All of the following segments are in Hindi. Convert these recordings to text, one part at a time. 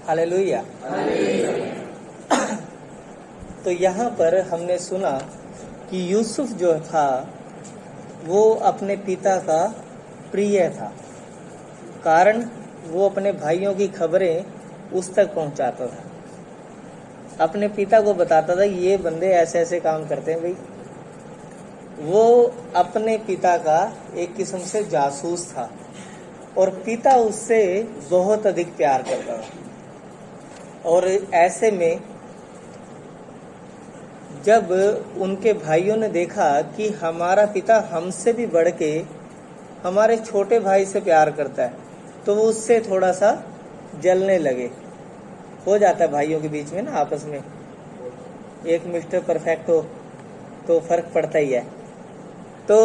हालेलुया। तो यहाँ पर हमने सुना कि यूसुफ जो था वो अपने पिता का प्रिय था, कारण वो अपने भाइयों की खबरें उस तक पहुंचाता था, अपने पिता को बताता था ये बंदे ऐसे ऐसे काम करते हैं भाई। वो अपने पिता का एक किस्म से जासूस था और पिता उससे बहुत अधिक प्यार करता था। और ऐसे में जब उनके भाइयों ने देखा कि हमारा पिता हमसे भी बढ़ के हमारे छोटे भाई से प्यार करता है, तो वो उससे थोड़ा सा जलने लगे। हो जाता है भाइयों के बीच में ना, आपस में एक मिस्टर परफेक्ट हो तो फर्क पड़ता ही है। तो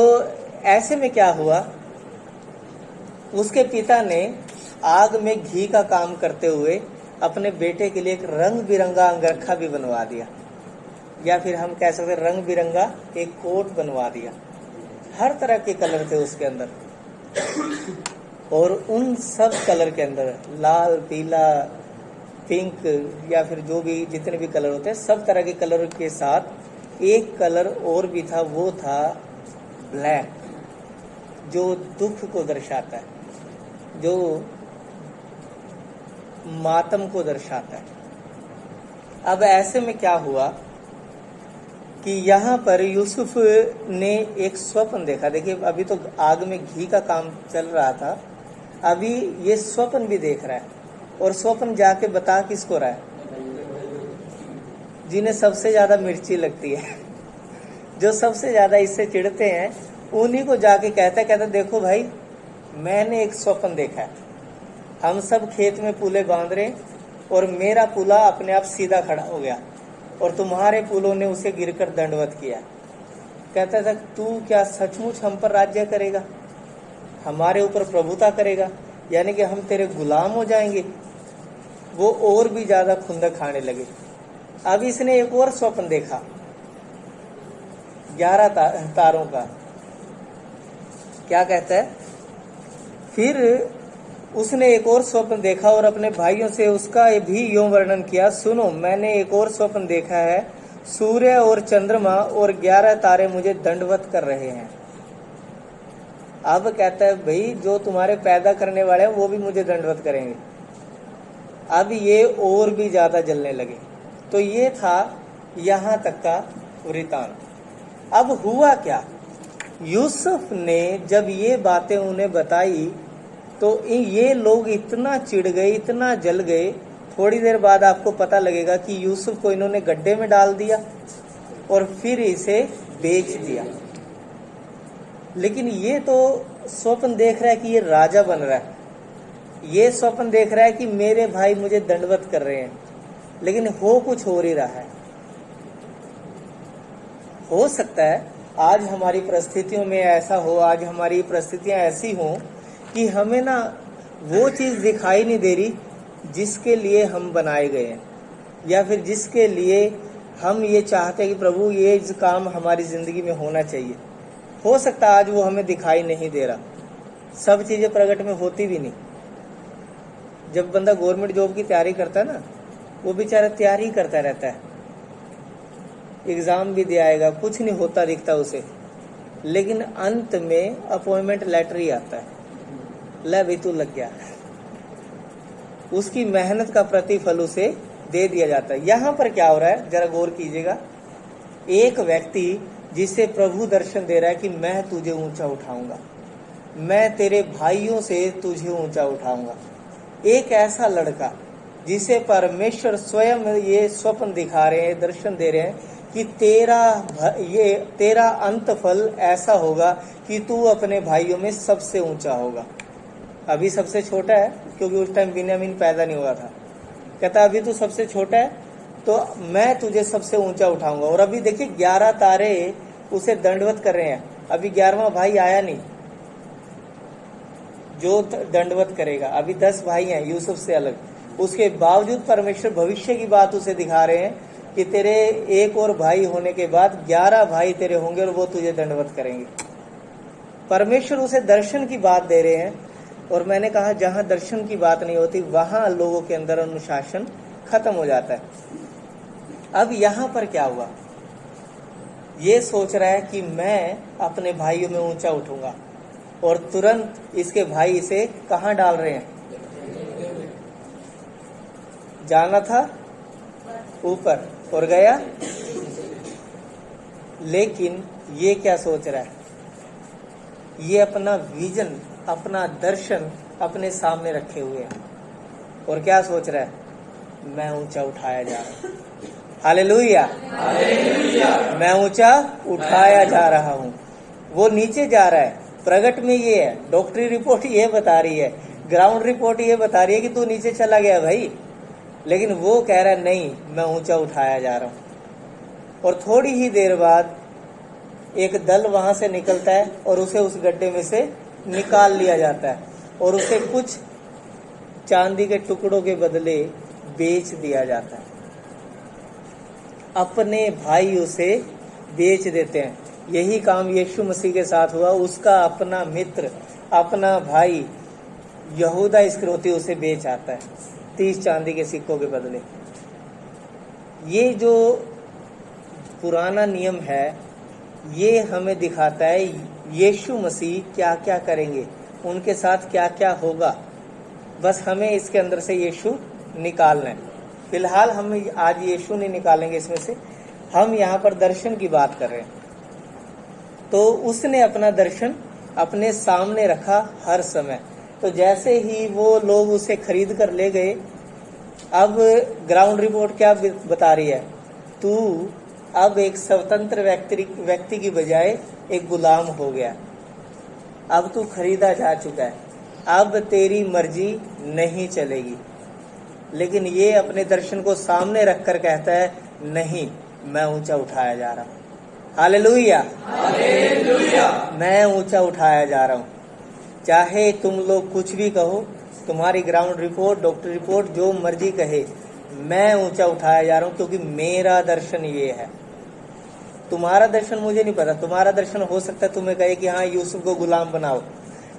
ऐसे में क्या हुआ, उसके पिता ने आग में घी का काम करते हुए अपने बेटे के लिए एक रंग बिरंगा अंगरखा भी बनवा दिया, या फिर हम कह सकते रंग बिरंगा एक कोट बनवा दिया। हर तरह के कलर थे उसके अंदर, और उन सब कलर के अंदर लाल, पीला, पिंक या फिर जो भी जितने भी कलर होते हैं, सब तरह के कलर के साथ एक कलर और भी था, वो था ब्लैक, जो दुख को दर्शाता है, जो मातम को दर्शाता है। अब ऐसे में क्या हुआ कि यहाँ पर यूसुफ ने एक स्वप्न देखा। देखिए अभी तो आग में घी का काम चल रहा था, अभी ये स्वप्न भी देख रहा है। और स्वप्न जाके बता किसको रहा है? जिन्हें सबसे ज्यादा मिर्ची लगती है, जो सबसे ज्यादा इससे चिढ़ते हैं, उन्हीं को जाके कहता देखो भाई मैंने एक स्वप्न देखा है, हम सब खेत में पुले बांध रहे और मेरा पुला अपने आप सीधा खड़ा हो गया और तुम्हारे पुलों ने उसे गिरकर दंडवत किया। कहता था तू क्या सचमुच हम पर राज्य करेगा, हमारे ऊपर प्रभुता करेगा, यानी कि हम तेरे गुलाम हो जाएंगे। वो और भी ज्यादा खुंदक खाने लगे। अब इसने एक और स्वप्न देखा 11 तारों का। क्या कहता है, फिर उसने एक और स्वप्न देखा और अपने भाइयों से उसका भी यूं वर्णन किया, सुनो मैंने एक और स्वप्न देखा है, सूर्य और चंद्रमा और 11 तारे मुझे दंडवत कर रहे हैं। अब कहता है भाई जो तुम्हारे पैदा करने वाले हैं वो भी मुझे दंडवत करेंगे। अब ये और भी ज्यादा जलने लगे। तो ये था यहाँ तक का वृतांत। अब हुआ क्या, यूसुफ ने जब ये बातें उन्हें बताई तो ये लोग इतना चिढ़ गए, इतना जल गए। थोड़ी देर बाद आपको पता लगेगा कि यूसुफ को इन्होंने गड्ढे में डाल दिया और फिर इसे बेच दिया। लेकिन ये तो स्वप्न देख रहा है कि ये राजा बन रहा है, ये स्वप्न देख रहा है कि मेरे भाई मुझे दंडवत कर रहे हैं, लेकिन हो कुछ हो ही रहा है। हो सकता है आज हमारी परिस्थितियों में ऐसा हो, आज हमारी परिस्थितियां ऐसी हों कि हमें ना वो चीज दिखाई नहीं दे रही जिसके लिए हम बनाए गए हैं, या फिर जिसके लिए हम ये चाहते हैं कि प्रभु ये काम हमारी जिंदगी में होना चाहिए। हो सकता है आज वो हमें दिखाई नहीं दे रहा, सब चीजें प्रकट में होती भी नहीं। जब बंदा गवर्नमेंट जॉब की तैयारी करता है ना, वो बेचारा तैयारी करता रहता है, एग्जाम भी दे आएगा, कुछ नहीं होता दिखता उसे, लेकिन अंत में अपॉइंटमेंट लेटर ही आता है, ले भाई तू लग गया। उसकी मेहनत का प्रतिफल उसे दे दिया जाता है। यहाँ पर क्या हो रहा है जरा गौर कीजिएगा, एक व्यक्ति जिसे प्रभु दर्शन दे रहा है कि मैं तुझे ऊंचा उठाऊंगा, मैं तेरे भाइयों से तुझे ऊंचा उठाऊंगा। एक ऐसा लड़का जिसे परमेश्वर स्वयं ये स्वप्न दिखा रहे हैं, दर्शन दे रहे हैं कि तेरा अंत फल ऐसा होगा कि तू अपने भाइयों में सबसे ऊंचा होगा। अभी सबसे छोटा है क्योंकि उस टाइम बिन्यामीन पैदा नहीं हुआ था। कहता अभी तू सबसे छोटा है तो मैं तुझे सबसे ऊंचा उठाऊंगा। और अभी देखिए 11 तारे उसे दंडवत कर रहे हैं, अभी 11वां भाई आया नहीं जो दंडवत करेगा। अभी 10 भाई हैं यूसुफ से अलग। उसके बावजूद परमेश्वर भविष्य की बात उसे दिखा रहे हैं कि तेरे एक और भाई होने के बाद 11 भाई तेरे होंगे और वो तुझे दंडवत करेंगे। परमेश्वर उसे दर्शन की बात दे रहे हैं और मैंने कहा जहां दर्शन की बात नहीं होती वहां लोगों के अंदर अनुशासन खत्म हो जाता है। अब यहां पर क्या हुआ, ये सोच रहा है कि मैं अपने भाइयों में ऊंचा उठूंगा, और तुरंत इसके भाई इसे कहां डाल रहे हैं, जाना था ऊपर और गया। लेकिन ये क्या सोच रहा है, ये अपना विजन, अपना दर्शन अपने सामने रखे हुए हैं, और क्या सोच रहा है, मैं ऊंचा उठाया जा रहा हूं। हालेलुया, मैं ऊंचा उठाया जा रहा हूं। वो नीचे जा रहा है, प्रगट में ये है, डॉक्टरी रिपोर्ट ये बता रही है, ग्राउंड रिपोर्ट ये बता रही है कि तू नीचे चला गया भाई, लेकिन वो कह रहा है नहीं, मैं ऊंचा उठाया जा रहा हूं। और थोड़ी ही देर बाद एक दल वहां से निकलता है और उसे उस गड्ढे में से निकाल लिया जाता है, और उसे कुछ चांदी के टुकड़ों के बदले बेच दिया जाता है। अपने भाई उसे बेच देते हैं। यही काम यीशु मसीह के साथ हुआ। उसका अपना मित्र, अपना भाई यहूदा इस्करियोती उसे बेच आता है 30 चांदी के सिक्कों के बदले। ये जो पुराना नियम है, ये हमें दिखाता है यीशु मसीह क्या क्या करेंगे, उनके साथ क्या क्या होगा। बस हमें इसके अंदर से यीशु निकालना है। फिलहाल हम आज यीशु नहीं निकालेंगे इसमें से, हम यहाँ पर दर्शन की बात कर रहे हैं। तो उसने अपना दर्शन अपने सामने रखा हर समय। तो जैसे ही वो लोग उसे खरीद कर ले गए, अब ग्राउंड रिपोर्ट क्या बता रही है, तू अब एक स्वतंत्र व्यक्ति की बजाय एक गुलाम हो गया। अब तू खरीदा जा चुका है, अब तेरी मर्जी नहीं चलेगी। लेकिन ये अपने दर्शन को सामने रखकर कहता है नहीं, मैं ऊंचा उठाया जा रहा हूं। हालेलुया, हालेलुया, मैं ऊंचा उठाया जा रहा हूं। चाहे तुम लोग कुछ भी कहो, तुम्हारी ग्राउंड रिपोर्ट, डॉक्टर रिपोर्ट, जो मर्जी कहे, मैं ऊंचा उठाया जा रहा हूं, क्योंकि मेरा दर्शन ये है। तुम्हारा दर्शन मुझे नहीं पता, तुम्हारा दर्शन हो सकता है तुम्हें कहे कि हाँ यूसुफ को गुलाम बनाओ,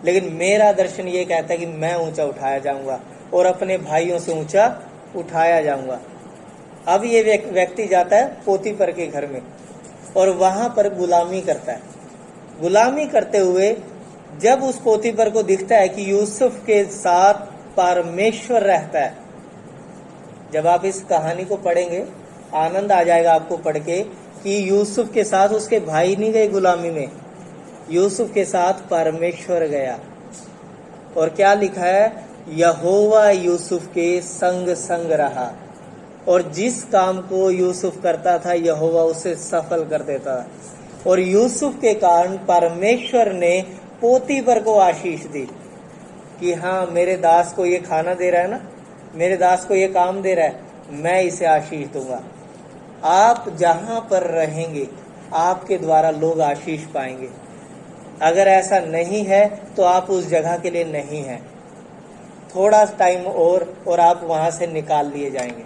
लेकिन मेरा दर्शन ये कहता है कि मैं ऊंचा उठाया जाऊंगा और अपने भाइयों से ऊंचा उठाया जाऊंगा। अब ये व्यक्ति जाता है पोतीफर के घर में और वहां पर गुलामी करता है। गुलामी करते हुए जब उस पोतीफर को दिखता है कि यूसुफ के साथ परमेश्वर रहता है, जब आप इस कहानी को पढ़ेंगे आनंद आ जाएगा आपको पढ़ के कि यूसुफ के साथ उसके भाई नहीं गए गुलामी में, यूसुफ के साथ परमेश्वर गया। और क्या लिखा है, यहोवा यूसुफ के संग संग रहा, और जिस काम को यूसुफ करता था यहोवा उसे सफल कर देता था। और यूसुफ के कारण परमेश्वर ने पोतीफर को आशीष दी कि हाँ मेरे दास को ये खाना दे रहा है ना, मेरे दास को ये काम दे रहा है, मैं इसे आशीष दूंगा। आप जहां पर रहेंगे आपके द्वारा लोग आशीष पाएंगे। अगर ऐसा नहीं है तो आप उस जगह के लिए नहीं हैं। थोड़ा टाइम और आप वहां से निकाल लिए जाएंगे।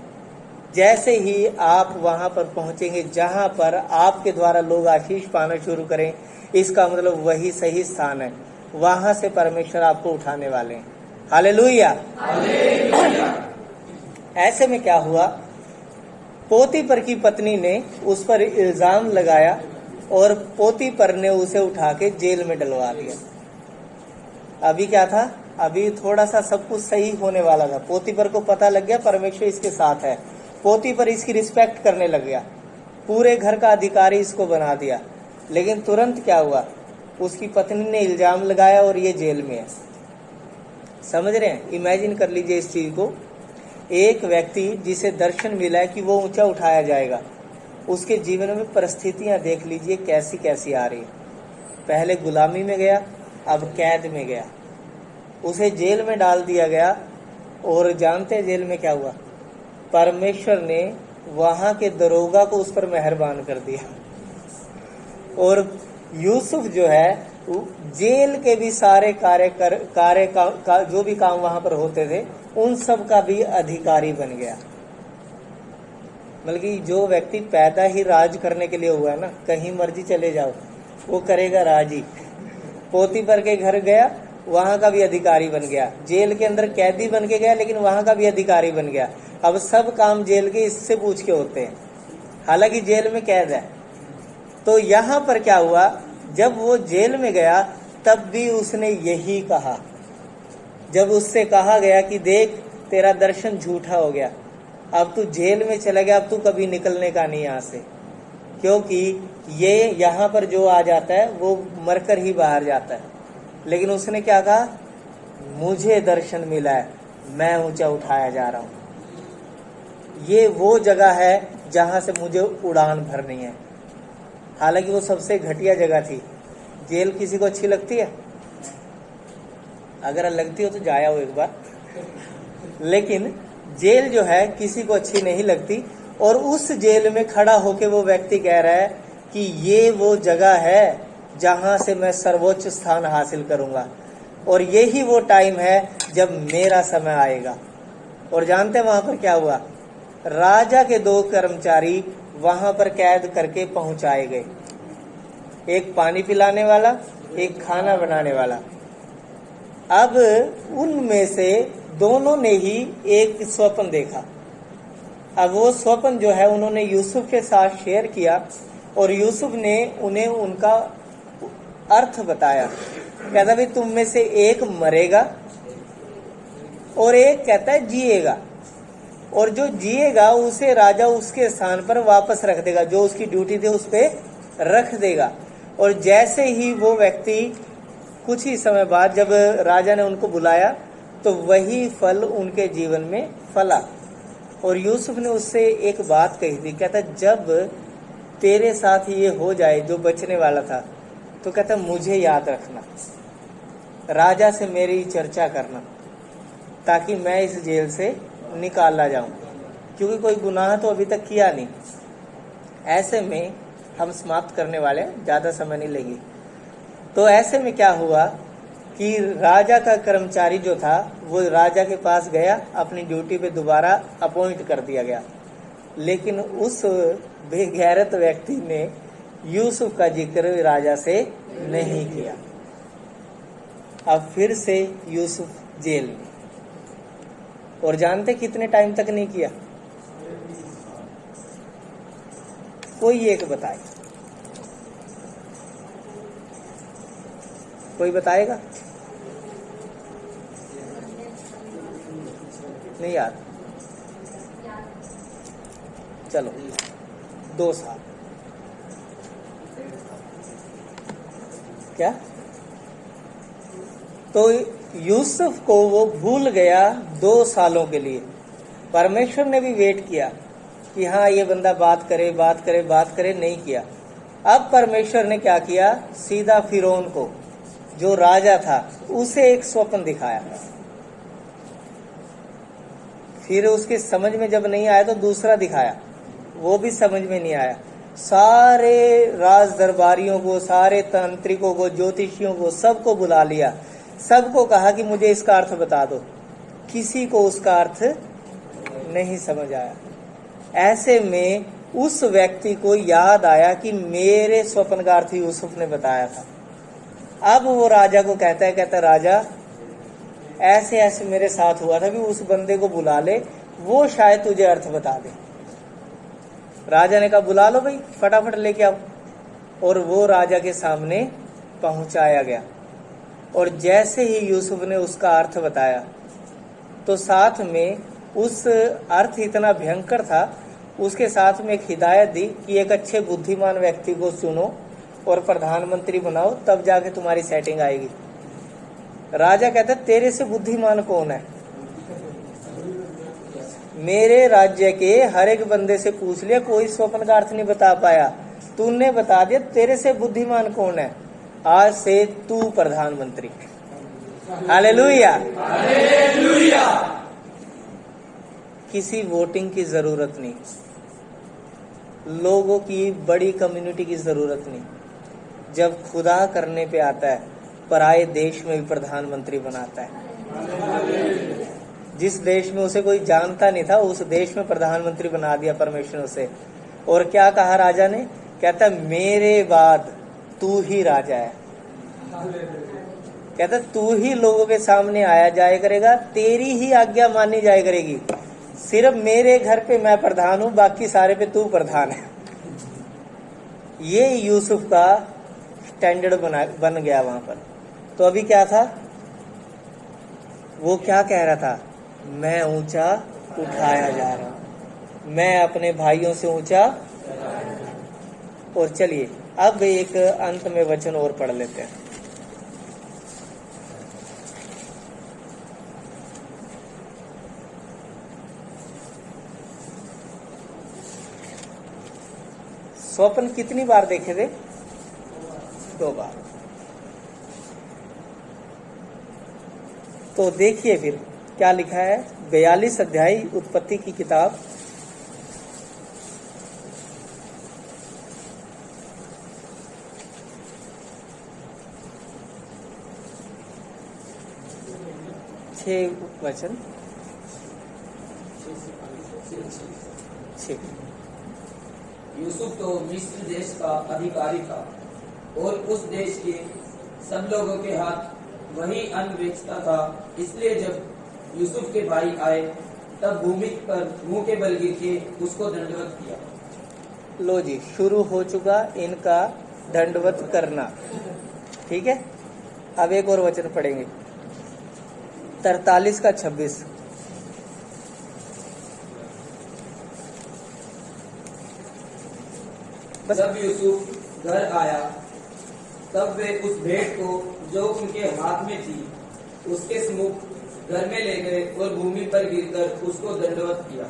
जैसे ही आप वहां पर पहुंचेंगे जहां पर आपके द्वारा लोग आशीष पाना शुरू करें, इसका मतलब वही सही स्थान है, वहां से परमेश्वर आपको उठाने वाले हैं। Hallelujah, hallelujah. ऐसे में क्या हुआ, पोतीफर की पत्नी ने उस पर इल्जाम लगाया और पोतीफर ने उसे उठा के जेल में डलवा दिया। अभी क्या था, अभी थोड़ा सा सब कुछ सही होने वाला था। पोतीफर को पता लग गया परमेश्वर इसके साथ है, पोतीफर इसकी रिस्पेक्ट करने लग गया, पूरे घर का अधिकारी इसको बना दिया। लेकिन तुरंत क्या हुआ, उसकी पत्नी ने इल्जाम लगाया और ये जेल में है। समझ रहे हैं, इमेजिन कर लीजिए इस चीज को। एक व्यक्ति जिसे दर्शन मिला है कि वो ऊंचा उठाया जाएगा, उसके जीवन में परिस्थितियां देख लीजिए कैसी कैसी आ रही है। पहले गुलामी में गया, अब कैद में गया, उसे जेल में डाल दिया गया। और जानते हैं जेल में क्या हुआ, परमेश्वर ने वहां के दरोगा को उस पर मेहरबान कर दिया। और यूसुफ जो है जेल के भी सारे कार्य जो भी काम वहां पर होते थे उन सब का भी अधिकारी बन गया। बल्कि जो व्यक्ति पैदा ही राज करने के लिए हुआ है ना, कहीं मर्जी चले जाओ वो करेगा राज ही। पोतीफर के घर गया, वहां का भी अधिकारी बन गया। जेल के अंदर कैदी बन के गया, लेकिन वहां का भी अधिकारी बन गया। अब सब काम जेल के इससे पूछ के होते हैं, हालांकि जेल में कैद है। तो यहां पर क्या हुआ, जब वो जेल में गया तब भी उसने यही कहा। जब उससे कहा गया कि देख तेरा दर्शन झूठा हो गया, अब तू जेल में चला गया, अब तू कभी निकलने का नहीं यहां से, क्योंकि ये यहां पर जो आ जाता है वो मरकर ही बाहर जाता है। लेकिन उसने क्या कहा, मुझे दर्शन मिला है, मैं ऊंचा उठाया जा रहा हूं। ये वो जगह है जहां से मुझे उड़ान भरनी है। हालांकि वो सबसे घटिया जगह थी। जेल किसी को अच्छी लगती है? अगर लगती हो तो जाया हो एक बार। लेकिन जेल जो है किसी को अच्छी नहीं लगती। और उस जेल में खड़ा होके वो व्यक्ति कह रहा है कि ये वो जगह है जहां से मैं सर्वोच्च स्थान हासिल करूंगा, और यही वो टाइम है जब मेरा समय आएगा। और जानते हैं वहां पर क्या हुआ, राजा के 2 कर्मचारी वहां पर कैद करके पहुंचाए गए, एक पानी पिलाने वाला, एक खाना बनाने वाला। अब उनमें से दोनों ने ही एक स्वप्न देखा। अब वो स्वप्न जो है उन्होंने यूसुफ के साथ शेयर किया, और यूसुफ ने उन्हें उनका अर्थ बताया। कहता भाई तुम में से एक मरेगा और एक कहता है जिएगा, और जो जिएगा उसे राजा उसके स्थान पर वापस रख देगा, जो उसकी ड्यूटी थी उस पे रख देगा। और जैसे ही वो व्यक्ति कुछ ही समय बाद जब राजा ने उनको बुलाया तो वही फल उनके जीवन में फला। और यूसुफ ने उससे एक बात कही थी, कहता जब तेरे साथ ये हो जाए जो बचने वाला था, तो कहता मुझे याद रखना, राजा से मेरी चर्चा करना, ताकि मैं इस जेल से निकाला जाऊं, क्योंकि कोई गुनाह तो अभी तक किया नहीं। ऐसे में हम समाप्त करने वाले हैं, ज्यादा समय नहीं लेगी। तो ऐसे में क्या हुआ कि राजा का कर्मचारी जो था वो राजा के पास गया, अपनी ड्यूटी पे दोबारा अपॉइंट कर दिया गया। लेकिन उस बेगैरत व्यक्ति ने यूसुफ का जिक्र राजा से नहीं किया। अब फिर से यूसुफ जेल में, और जानते कितने टाइम तक नहीं किया? कोई एक बताए, कोई बताएगा? नहीं यार, चलो 2 साल। क्या? तो यूसुफ को वो भूल गया 2 सालों के लिए। परमेश्वर ने भी वेट किया कि हाँ ये बंदा बात करे बात करे बात करे, नहीं किया। अब परमेश्वर ने क्या किया, सीधा फिरौन को जो राजा था उसे एक स्वप्न दिखाया। फिर उसके समझ में जब नहीं आया तो दूसरा दिखाया, वो भी समझ में नहीं आया। सारे राज दरबारियों को, सारे तांत्रिकों को, ज्योतिषियों को, सबको बुला लिया, सबको कहा कि मुझे इसका अर्थ बता दो। किसी को उसका अर्थ नहीं समझ आया। ऐसे में उस व्यक्ति को याद आया कि मेरे स्वप्न का अर्थ यूसुफ ने बताया था। अब वो राजा को कहता राजा ऐसे ऐसे मेरे साथ हुआ था, भी उस बंदे को बुला ले, वो शायद तुझे अर्थ बता दे। राजा ने कहा बुला लो भाई, फटाफट लेके आओ। और वो राजा के सामने पहुंचाया गया। और जैसे ही यूसुफ ने उसका अर्थ बताया तो साथ में उस अर्थ इतना भयंकर था, उसके साथ में एक हिदायत दी कि एक अच्छे बुद्धिमान व्यक्ति को चुनो और प्रधानमंत्री बनाओ, तब जाके तुम्हारी सेटिंग आएगी। राजा कहता तेरे से बुद्धिमान कौन है? मेरे राज्य के हर एक बंदे से पूछ लिया, कोई स्वप्न का अर्थ नहीं बता पाया, तूने बता दिया, तेरे से बुद्धिमान कौन है? आज से तू प्रधानमंत्री। Hallelujah, hallelujah. किसी वोटिंग की जरूरत नहीं, लोगों की बड़ी कम्युनिटी की जरूरत नहीं। जब खुदा करने पे आता है, पराये देश में भी प्रधानमंत्री बनाता है। जिस देश में उसे कोई जानता नहीं था, उस देश में प्रधानमंत्री बना दिया परमेश्वर उसे। और क्या कहा राजा ने? कहता मेरे बाद तू ही राजा है। कहता तू ही लोगों के सामने आया जाया करेगा, तेरी ही आज्ञा मानी जाया करेगी, सिर्फ मेरे घर पे मैं प्रधान हूं, बाकी सारे पे तू प्रधान है। ये यूसुफ का स्टैंडर्ड बन गया वहां पर। तो अभी क्या था, वो क्या कह रहा था, मैं ऊंचा उठाया जा रहा हूं, मैं अपने भाइयों से ऊंचा। और चलिए अब एक अंत में वचन और पढ़ लेते हैं। स्वप्न कितनी बार देखे थे? 2 बार। तो देखिए फिर क्या लिखा है, 42 अध्याय उत्पत्ति की किताब, वचन 6। यूसुफ तो मिस्र देश का अधिकारी था और उस देश के सब लोगों के हाथ वही अन्न बेचता था। इसलिए जब यूसुफ के भाई आए तब भूमि पर मुंह के बल गिर के उसको दंडवत किया। लो जी, शुरू हो चुका इनका दंडवत करना। ठीक है, अब एक और वचन पढ़ेंगे, 43 का 26। जब यूसुफ घर आया तब वे उस भेंट को जो उनके हाथ में थी उसके सम्मुख घर में ले गए और भूमि पर गिरकर उसको दंडवत किया।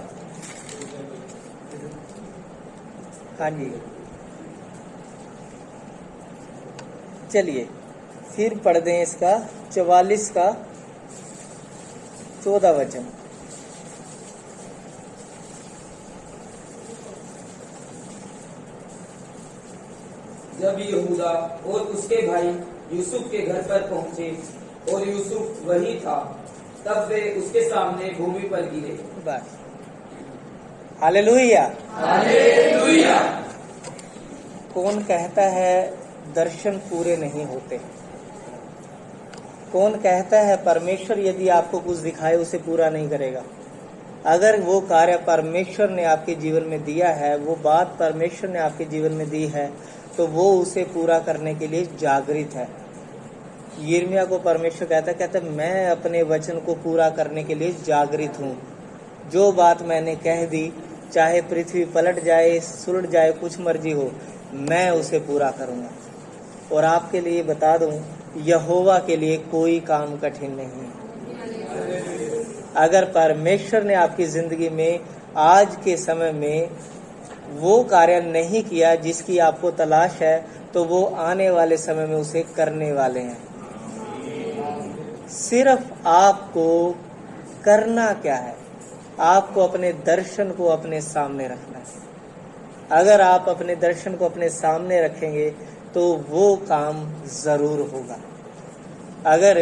हाँ जी, चलिए फिर पढ़ दें इसका 44 का 14 वचन। जब यहूदा और उसके भाई यूसुफ के घर पर पहुंचे और यूसुफ वही था, तब वे उसके सामने भूमि पर गिरे। बस, हालेलुया हालेलुया। कौन कहता है दर्शन पूरे नहीं होते? कौन कहता है परमेश्वर यदि आपको कुछ दिखाए उसे पूरा नहीं करेगा? अगर वो कार्य परमेश्वर ने आपके जीवन में दिया है, वो बात परमेश्वर ने आपके जीवन में दी है, तो वो उसे पूरा करने के लिए जागृत है। यिर्मयाह को परमेश्वर कहता मैं अपने वचन को पूरा करने के लिए जागृत हूँ। जो बात मैंने कह दी, चाहे पृथ्वी पलट जाए, सुलट जाए, कुछ मर्जी हो, मैं उसे पूरा करूँगा। और आपके लिए बता दूं, यहोवा के लिए कोई काम कठिन नहीं है। अगर परमेश्वर ने आपकी जिंदगी में आज के समय में वो कार्य नहीं किया जिसकी आपको तलाश है, तो वो आने वाले समय में उसे करने वाले हैं। सिर्फ आपको करना क्या है, आपको अपने दर्शन को अपने सामने रखना है। अगर आप अपने दर्शन को अपने सामने रखेंगे तो वो काम जरूर होगा। अगर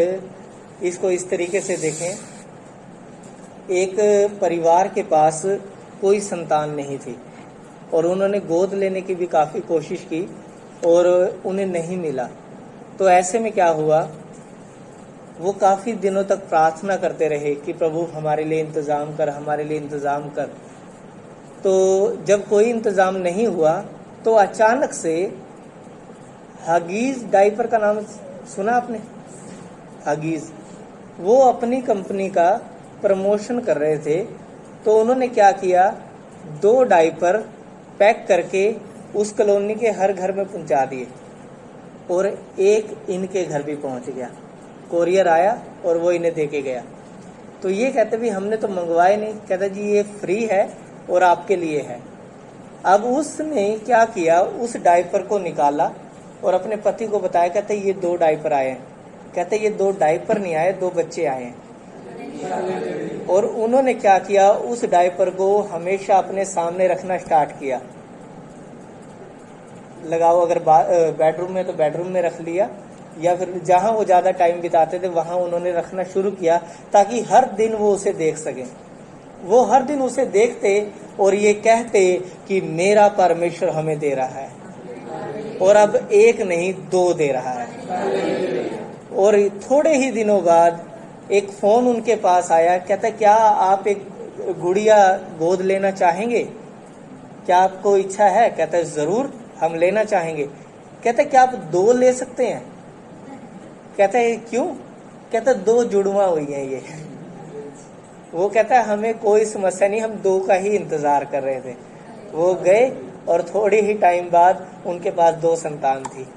इसको इस तरीके से देखें, एक परिवार के पास कोई संतान नहीं थी और उन्होंने गोद लेने की भी काफी कोशिश की और उन्हें नहीं मिला। तो ऐसे में क्या हुआ, वो काफी दिनों तक प्रार्थना करते रहे कि प्रभु हमारे लिए इंतजाम कर, हमारे लिए इंतजाम कर। तो जब कोई इंतजाम नहीं हुआ तो अचानक से हगीज डायपर का नाम सुना आपने? हगीज, वो अपनी कंपनी का प्रमोशन कर रहे थे, तो उन्होंने क्या किया, 2 डायपर पैक करके उस कॉलोनी के हर घर में पहुंचा दिए और एक इनके घर भी पहुंच गया। कोरियर आया और वो इन्हें देके गया। तो ये कहते भी हमने तो मंगवाए नहीं, कहता जी ये फ्री है और आपके लिए है। अब उसने क्या किया, उस डायपर को निकाला और अपने पति को बताया, कहते ये 2 डायपर आए हैं। कहते ये 2 डायपर नहीं आए, 2 बच्चे आए हैं। और उन्होंने क्या किया, उस डायपर को हमेशा अपने सामने रखना स्टार्ट किया। लगाओ, अगर बेडरूम में तो बेडरूम में रख लिया, या फिर जहां वो ज्यादा टाइम बिताते थे वहां उन्होंने रखना शुरू किया, ताकि हर दिन वो उसे देख सके। वो हर दिन उसे देखते और ये कहते कि मेरा परमेश्वर हमें दे रहा है, और अब 1 नहीं 2 दे रहा है। और थोड़े ही दिनों बाद एक फोन उनके पास आया, कहता क्या आप एक गुड़िया गोद लेना चाहेंगे, क्या आपको इच्छा है? कहता है जरूर हम लेना चाहेंगे। कहता है क्या आप 2 ले सकते हैं? कहता है क्यों? कहता है 2 जुड़वा हुई हैं ये। वो कहता है हमें कोई समस्या नहीं, हम 2 का ही इंतजार कर रहे थे। वो गए और थोड़ी ही टाइम बाद उनके पास 2 संतान थी।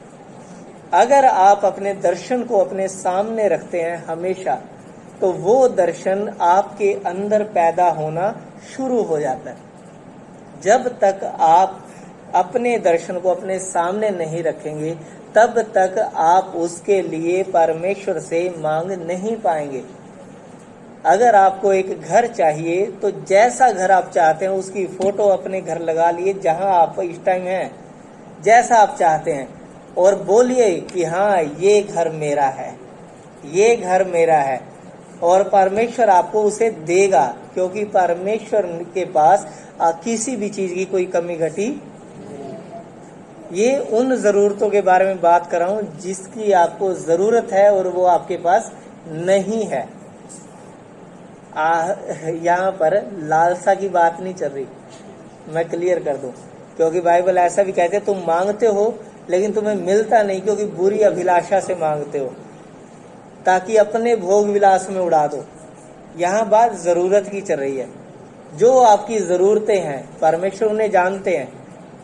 अगर आप अपने दर्शन को अपने सामने रखते हैं हमेशा, तो वो दर्शन आपके अंदर पैदा होना शुरू हो जाता है। जब तक आप अपने दर्शन को अपने सामने नहीं रखेंगे, तब तक आप उसके लिए परमेश्वर से मांग नहीं पाएंगे। अगर आपको एक घर चाहिए, तो जैसा घर आप चाहते हैं उसकी फोटो अपने घर लगा लिए, जहां आप इस टाइम हैं, जैसा आप चाहते हैं, और बोलिए कि हाँ ये घर मेरा है, ये घर मेरा है, और परमेश्वर आपको उसे देगा, क्योंकि परमेश्वर के पास किसी भी चीज की कोई कमी घटी। ये उन जरूरतों के बारे में बात कर रहा हूं जिसकी आपको जरूरत है और वो आपके पास नहीं है। यहाँ पर लालसा की बात नहीं चल रही, मैं क्लियर कर दूं, क्योंकि बाइबल ऐसा भी कहते हैं तुम मांगते हो लेकिन तुम्हें मिलता नहीं, क्योंकि बुरी अभिलाषा से मांगते हो ताकि अपने भोग विलास में उड़ा दो। यहाँ बात जरूरत की चल रही है। जो आपकी जरूरतें हैं परमेश्वर उन्हें जानते हैं,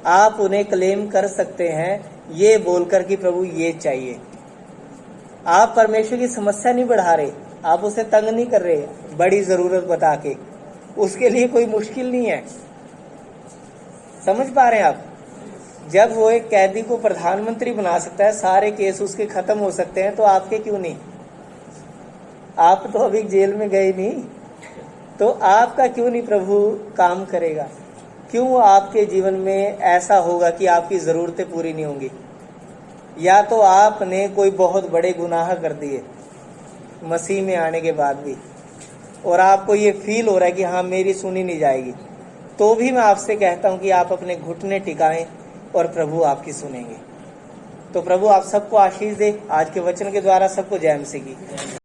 आप उन्हें क्लेम कर सकते हैं ये बोलकर कि प्रभु ये चाहिए। आप परमेश्वर की समस्या नहीं बढ़ा रहे, आप उसे तंग नहीं कर रहे बड़ी जरूरत बता के, उसके लिए कोई मुश्किल नहीं है। समझ पा रहे हैं आप? जब वो एक कैदी को प्रधानमंत्री बना सकता है, सारे केस उसके खत्म हो सकते हैं, तो आपके क्यों नहीं? आप तो अभी जेल में गए नहीं, तो आपका क्यों नहीं प्रभु काम करेगा? क्यों आपके जीवन में ऐसा होगा कि आपकी जरूरतें पूरी नहीं होंगी? या तो आपने कोई बहुत बड़े गुनाह कर दिए मसीह में आने के बाद भी, और आपको ये फील हो रहा है कि हाँ मेरी सुनी नहीं जाएगी, तो भी मैं आपसे कहता हूं कि आप अपने घुटने टिकाएं और प्रभु आपकी सुनेंगे। तो प्रभु आप सबको आशीष दे, आज के वचन के द्वारा सबको जय मसीह की।